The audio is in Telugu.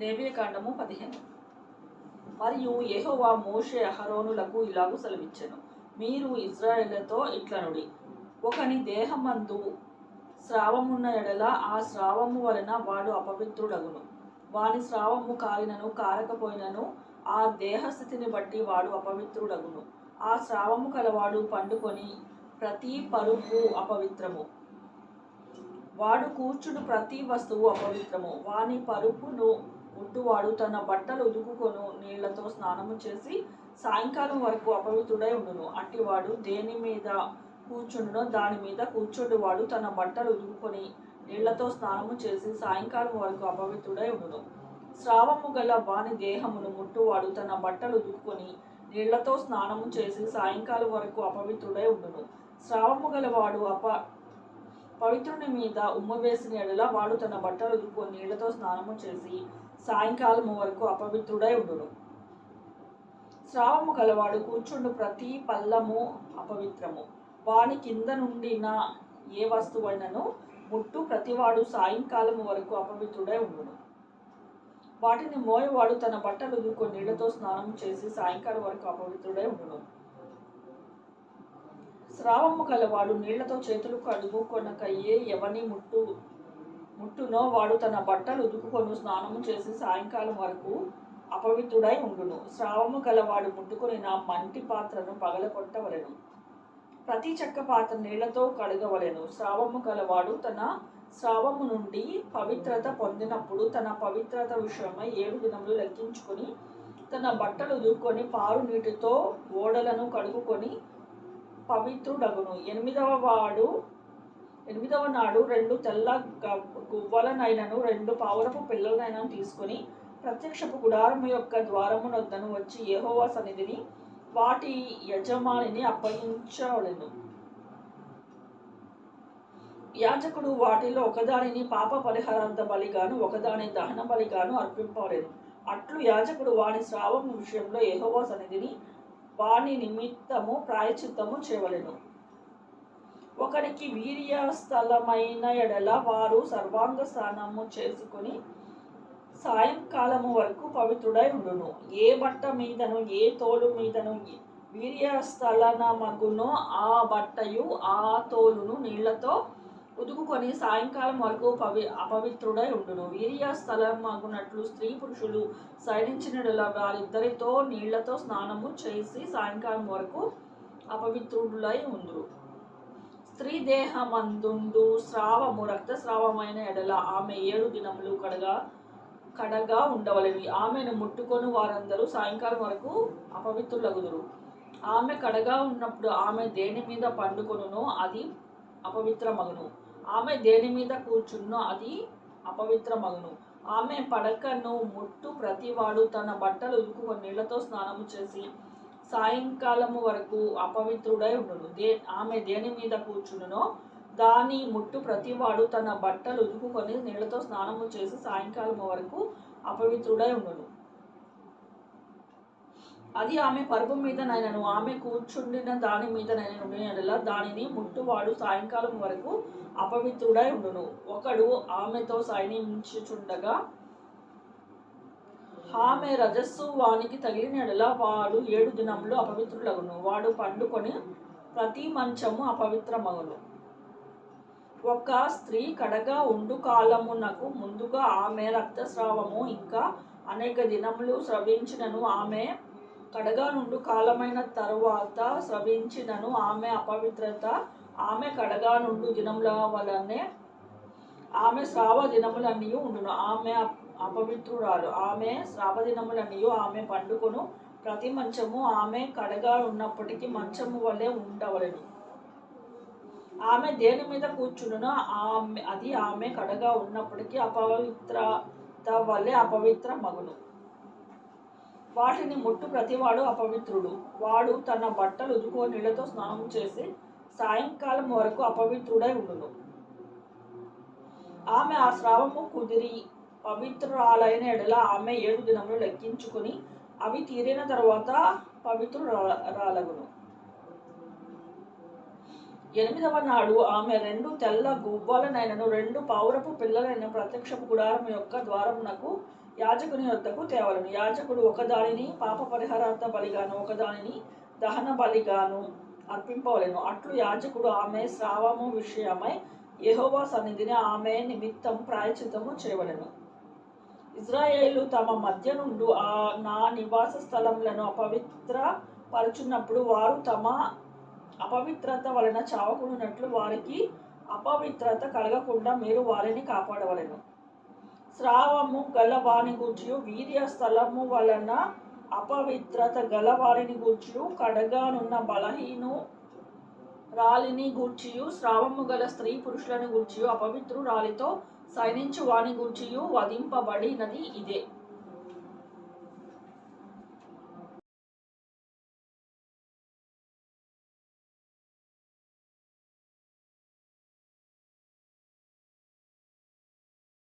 లేవియకాండము 15. మరియు యెహోవా మోషే అహరోనులకు ఇలాగు సెలవిచ్చెను, మీరు ఇశ్రాయేలుతో ఇట్లనుడి, ఒకని దేహమందు స్రావమున్న ఎడల ఆ స్రావము వలన వాడు అపవిత్రుడగును. వాని స్రావము కారినను కారకపోయినను ఆ దేహస్థితిని బట్టి వాడు అపవిత్రుడగును. ఆ స్రావము కలవాడు పండుకొని ప్రతి పరుపు అపవిత్రము. వాడు కూర్చుడు ప్రతి వస్తువు అపవిత్రము. వాని పరుపును ముట్టువాడు తన బట్టలు ఉదుకుకొను నీళ్లతో స్నానము చేసి సాయంకాలం వరకు అపవిత్రుడై ఉండును. అట్టివాడు దేని మీద కూర్చుండునో దాని మీద కూర్చుండువాడు తన బట్టలు ఉదుకుకొని నీళ్లతో స్నానము చేసి సాయంకాలం వరకు అపవిత్రుడై ఉండును. స్రావము గల వాని దేహమును ముట్టువాడు తన బట్టలు ఉదుకుకొని నీళ్లతో స్నానము చేసి సాయంకాలం వరకు అపవిత్రుడై ఉండును. స్రావము గలవాడు పవిత్రుని మీద ఉమ్మ వేసిన ఎడల వాడు తన బట్టలు ఉదుకుకొని నీళ్లతో స్నానము చేసి సాయంకాలము వరకు అపవిత్రుడై ఉండును. స్రావము గలవాడు కూర్చుండు ప్రతి పల్లము అపవిత్రము. వాని కింద నుండిన ఏ వస్తువైనను ముట్టు ప్రతివాడు సాయంకాలము వరకు అపవిత్రుడై ఉండును. వాటిని మోయవాడు తన బట్టలు ఉదుకుకొని నీళ్లతో స్నానం చేసి సాయంకాలం వరకు అపవిత్రుడై ఉండును. స్రావము గలవాడు నీళ్లతో చేతులు కడుగుకొనకయే ఎవని ముట్టునో వాడు తన బట్టలు ఉదుకుకొని స్నానము చేసి సాయంకాలం వరకు అపవిత్రుడై ఉండును. స్రావము గలవాడు ముట్టుకొని నా మంటి పాత్రను పగలగొట్టవలెను. ప్రతి చెక్క పాత్ర నీళ్లతో కడగవలెను. స్రావము గలవాడు తన స్రావము నుండి పవిత్రత పొందినప్పుడు తన పవిత్రత విషయమై 7 దినములు లెక్కించుకొని తన బట్టలు ఉదుకుకొని పారు నీటితో ఓడలను కడుగుకొని పవిత్రుడగును. ఎనిమిదవ నాడు 2 తెల్ల గువ్వలనైనను 2 పావురపు పిల్లలనైనను తీసుకొని ప్రత్యక్షపు గుడారము యొక్క ద్వారమునొద్దను వచ్చి యెహోవా సన్నిధిని వాటి యజమానిని అప్పగించవలెను. యాజకుడు వాటిలో ఒకదానిని పాప పరిహారార్థ బలిగాను ఒకదాని దహన బలిగాను అర్పింపవలెను. అట్లు యాజకుడు వాని స్రావము విషయంలో యెహోవా సన్నిధిని వాని నిమిత్తము ప్రాయశ్చిత్తము చేయవలెను. ఒకరికి వీర్యస్థలమైన ఎడల వారు సర్వాంగ స్నానము చేసుకుని సాయంకాలము వరకు పవిత్రుడై ఉండును. ఏ బట్ట మీదను ఏ తోలు మీదను వీర్యస్థలనమగునో ఆ బట్టయు ఆ తోలును నీళ్లతో ఉదుకుకొని సాయంకాలం వరకు అపవిత్రుడై ఉండును. వీర్యస్థలమగునట్లు స్త్రీ పురుషులు శయనించిన వారిద్దరితో నీళ్లతో స్నానము చేసి సాయంకాలం వరకు అపవిత్రులై ఉందురు. స్త్రీ దేహమందుండు స్రావము రక్తస్రావమైన ఎడల ఆమె 7 దినములు కడగా ఉండవలెను. ఆమెను ముట్టుకొని వారందరూ సాయంకాలం వరకు అపవిత్రులగుదురు. ఆమె కడగా ఉన్నప్పుడు ఆమె దేని మీద పండుకొనునో అది అపవిత్రమగును. ఆమె దేని మీద కూర్చున్నో అది అపవిత్రమగును. ఆమె పడకను ముట్టు ప్రతివాడు తన బట్టలు ఉదుకుకొని నీళ్లతో స్నానము చేసి సాయంకాలము వరకు అపవిత్రుడై ఉండును. ఆమె దేని మీద కూర్చున్నో దాని ముట్టు ప్రతివాడు తన బట్టలు ఉదుకుకొని నీళ్లతో స్నానము చేసి సాయంకాలము వరకు అపవిత్రుడై ఉండును. అది ఆమె పరుపు మీదనైనను ఆమె కూర్చుండిన దాని మీదనైనను ఉండిన దానిని ముట్టువాడు సాయంకాలం వరకు అపవిత్రుడై ఉండును. ఒకడు ఆమెతో శయనించుచుండగా ఆమె రజస్సు వానికి తగిలిన ఎడల వాడు 7 దినములు అపవిత్రులగును. వాడు పండుకొని ప్రతి మంచము అపవిత్రమగును. ఒక స్త్రీ కడగా ఉండు కాలమునకు ముందుగా ఆమె రక్తస్రావము ఇంకా అనేక దినములు స్రవించినను ఆమె కడగా నుండు కాలమైన తరువాత స్రవించినను ఆమె అపవిత్రత ఆమె కడగా నుండు దినముల వలనే ఆమె స్రావ దినములన్నీయు ఉండును. ఆమె అపవిత్రురాలు. ఆమె స్రావదినములన్నీయు ఆమె పండుకొను ప్రతి మంచము ఆమె కడగా ఉన్నప్పటికీ మంచము వలె ఉండవలెను. ఆమె దేని మీద కూర్చునునో అది ఆమె కడగా ఉన్నప్పటికీ అపవిత్రత వలె అపవిత్రమగును. వాటిని ముట్టు ప్రతివాడు అపవిత్రుడు. వాడు తన బట్టలు ఉదుకుకొని నీళ్లతో స్నానం చేసి సాయంకాలం వరకు అపవిత్రుడై ఉండును. ఆమె ఆ స్రావము కుదిరి పవిత్రురాలైన ఎడల ఆమె 7 దినములు లెక్కించుకుని అవి తీరిన తరువాత పవిత్రురాలగును. 8వ నాడు ఆమె 2 తెల్ల గువ్వలనైనను 2 పావురపు పిల్లలైన ప్రత్యక్షపు గుడారము యొక్క ద్వారమునకు యాజకుని వద్దకు తేవలను. యాజకుడు ఒకదానిని పాప పరిహారార్థ బలిగాను, ఒకదానిని దహన బలిగాను అర్పింపవలెను. అట్లు యాజకుడు ఆమె స్రావము విషయమై యెహోవా సన్నిధిని ఆమె నిమిత్తం ప్రాయశ్చిత్తము చేయవలెను. ఇజ్రాయేలు తమ మధ్య నుండి నా నివాస స్థలములను అపవిత్ర పరుచున్నప్పుడు వారు తమ అపవిత్రత వలన చావకున్నట్లు వారికి అపవిత్రత కలగకుండా మీరు వారిని కాపాడవలెను. స్రావము గలవాని గూర్చియు వీర్య స్థలము వలన అపవిత్రత గలవారిని గూర్చియు కడగానున్న బలహీను రాలిని గూర్చియు స్రావము గల స్త్రీ పురుషులను గూర్చియు అపవిత్రు రాలితో సైనించు వాని గూర్చియు వధింపబడినది ఇదే.